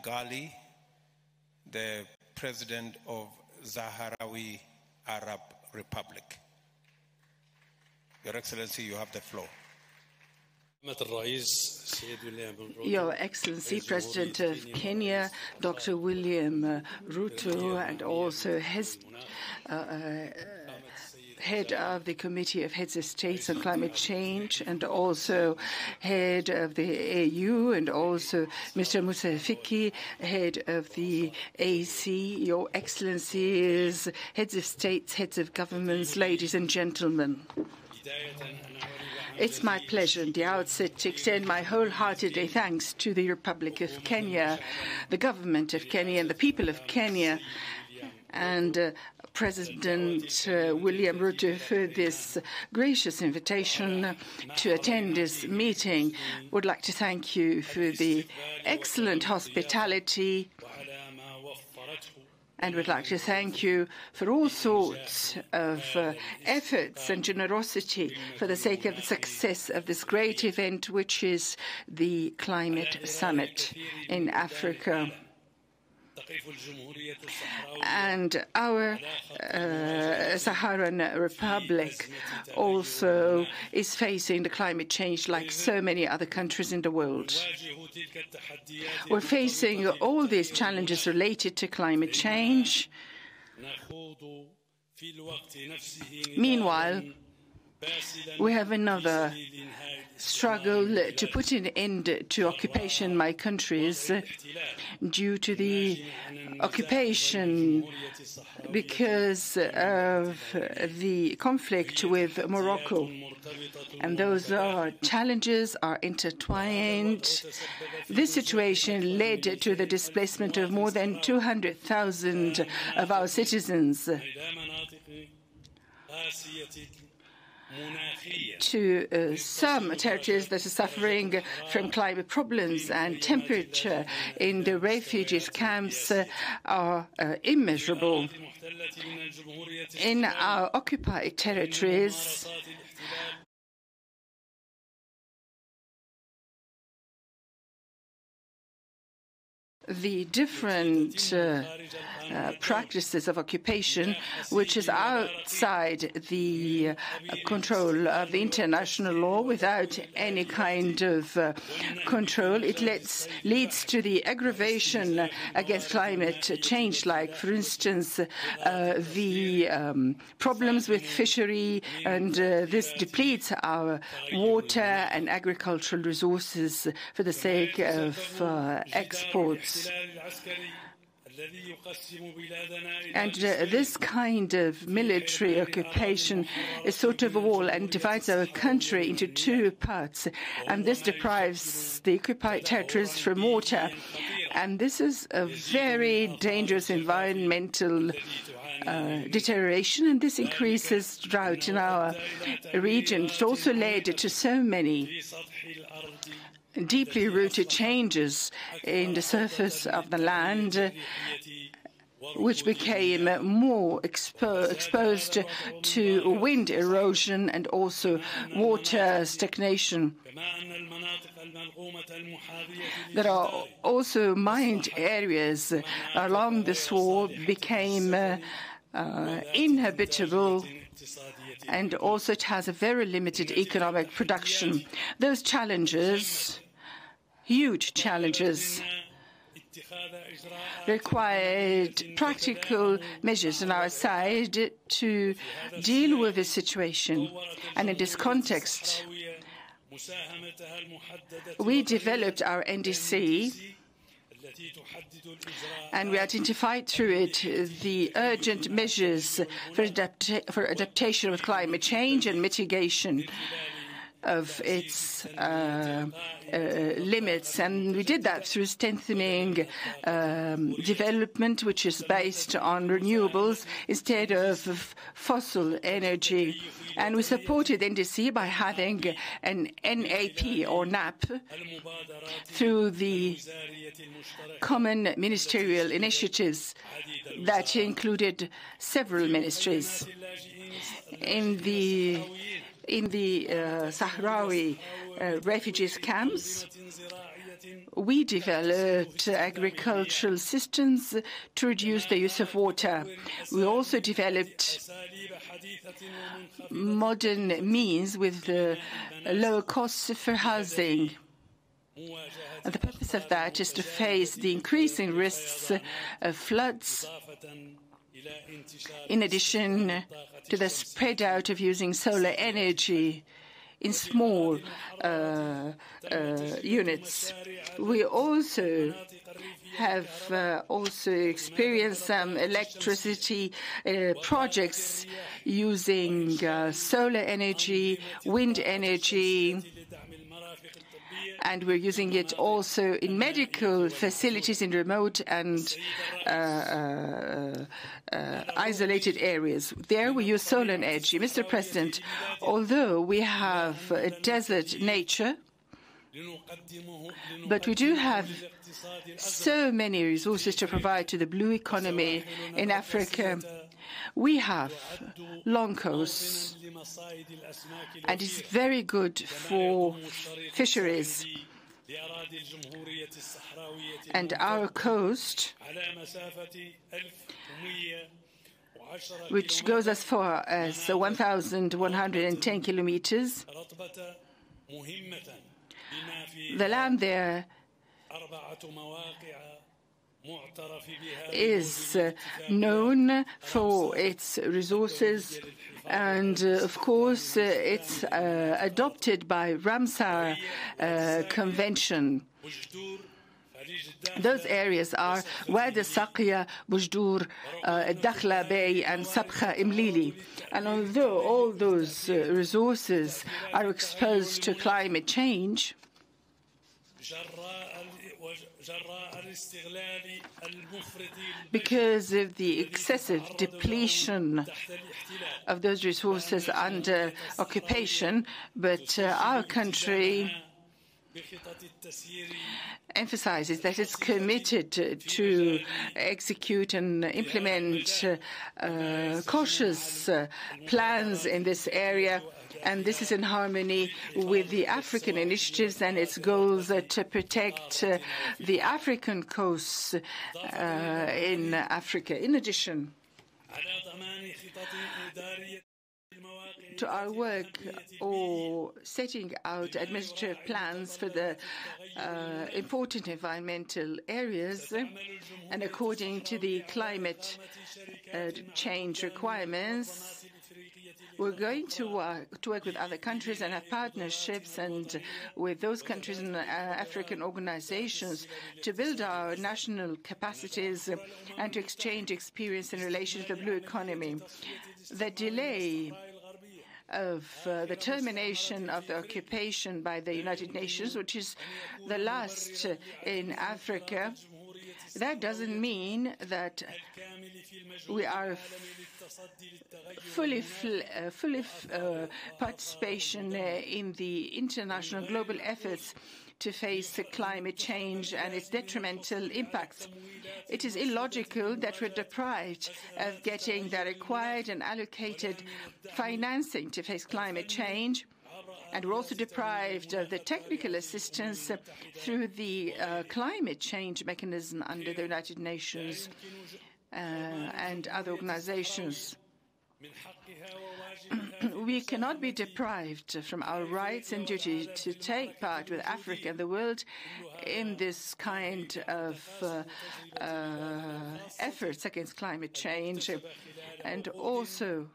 Gali, the President of Sahrawi Arab Republic. Your Excellency, you have the floor. Your Excellency, President of Kenya, Dr. William Ruto, and also head of the Committee of Heads of States on Climate Change, and also head of the AU, and also Mr. Musa Fiki, head of the AC, Your Excellencies, heads of states, heads of governments, ladies and gentlemen. It's my pleasure at the outset to extend my wholehearted thanks to the Republic of Kenya, the government of Kenya, and the people of Kenya, and President William Ruto for this gracious invitation to attend this meeting. Would like to thank you for the excellent hospitality, and would like to thank you for all sorts of efforts and generosity for the sake of the success of this great event, which is the Climate Summit in Africa. And our Saharan Republic also is facing the climate change like so many other countries in the world. We're facing all these challenges related to climate change. Meanwhile, we have another struggle to put an end to occupation in my countries due to the occupation because of the conflict with Morocco. And those challenges are intertwined. This situation led to the displacement of more than 200,000 of our citizens to some territories that are suffering from climate problems, and temperature in the refugees camps are immeasurable. In our occupied territories, the different practices of occupation, which is outside the control of the international law, without any kind of control. It leads to the aggravation against climate change, like, for instance, the problems with fishery, and this depletes our water and agricultural resources for the sake of exports. And this kind of military occupation is sort of a wall and divides our country into two parts. And this deprives the occupied territories from water. And this is a very dangerous environmental deterioration, and this increases drought in our region. It also led to so many deeply rooted changes in the surface of the land, which became more exposed to wind erosion and also water stagnation. There are also mined areas along this wall became inhabitable, and also it has a very limited economic production. Those challenges, huge challenges, required practical measures on our side to deal with the situation. And in this context, we developed our NDC, and we identified through it the urgent measures for adaptation with climate change and mitigation of its limits. And we did that through strengthening development, which is based on renewables instead of fossil energy. And we supported NDC by having an NAP or NAP through the common ministerial initiatives that included several ministries. In the Sahrawi refugees camps, We developed agricultural systems to reduce the use of water. We also developed modern means with lower costs for housing. And the purpose of that is to face the increasing risks of floods, in addition to the spread out of using solar energy in small units. We also have experienced some electricity projects using solar energy, wind energy, and we're using it also in medical facilities in remote and isolated areas. There we use solar energy. Mr. President, although we have a desert nature, but we do have so many resources to provide to the blue economy in Africa. We have long coasts, and it's very good for fisheries. And our coast, which goes as far as 1,110 kilometers, the land there is known for its resources, and of course it's adopted by Ramsar Convention. Those areas are Wadi Saqiya, Bujdur, Dakhla Bay, and Sabkha Imlili. And although all those resources are exposed to climate change, because of the excessive depletion of those resources under occupation, but our country emphasizes that it's committed to execute and implement cautious plans in this area. And this is in harmony with the African initiatives and its goals to protect the African coasts in Africa. In addition to our work or setting out administrative plans for the important environmental areas, and according to the climate change requirements, we're going to work with other countries and have partnerships and with those countries and African organizations to build our national capacities and to exchange experience in relation to the blue economy. The delay of the termination of the occupation by the United Nations, which is the last in Africa, that doesn't mean that we are fully participation in the international global efforts to face climate change and its detrimental impacts. It is illogical that we're deprived of getting the required and allocated financing to face climate change, and we're also deprived of the technical assistance through the climate change mechanism under the United Nations and other organizations. We cannot be deprived from our rights and duty to take part with Africa and the world in this kind of efforts against climate change. And also,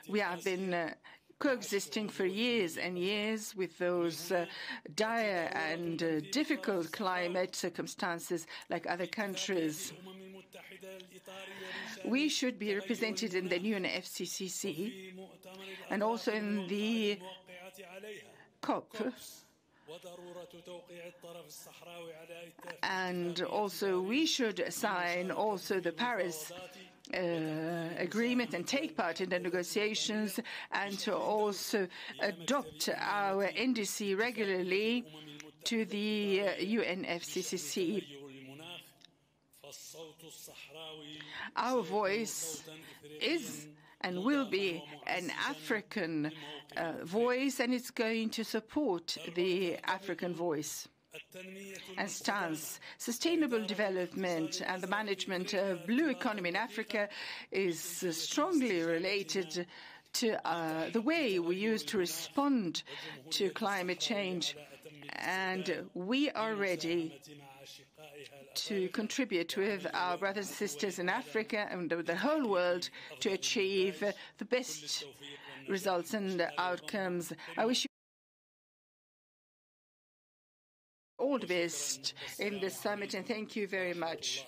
we have been coexisting for years and years with those dire and difficult climate circumstances like other countries. We should be represented in the new FCCC and also in the COP. And also we should sign also the Paris agreement and take part in the negotiations, and to also adopt our NDC regularly to the UNFCCC. Our voice is and will be an African voice, and it's going to support the African voice and stance. Sustainable development and the management of blue economy in Africa is strongly related to the way we use to respond to climate change, and we are ready to contribute with our brothers and sisters in Africa and the whole world to achieve the best results and outcomes. I wish you all the best in this summit, and thank you very much.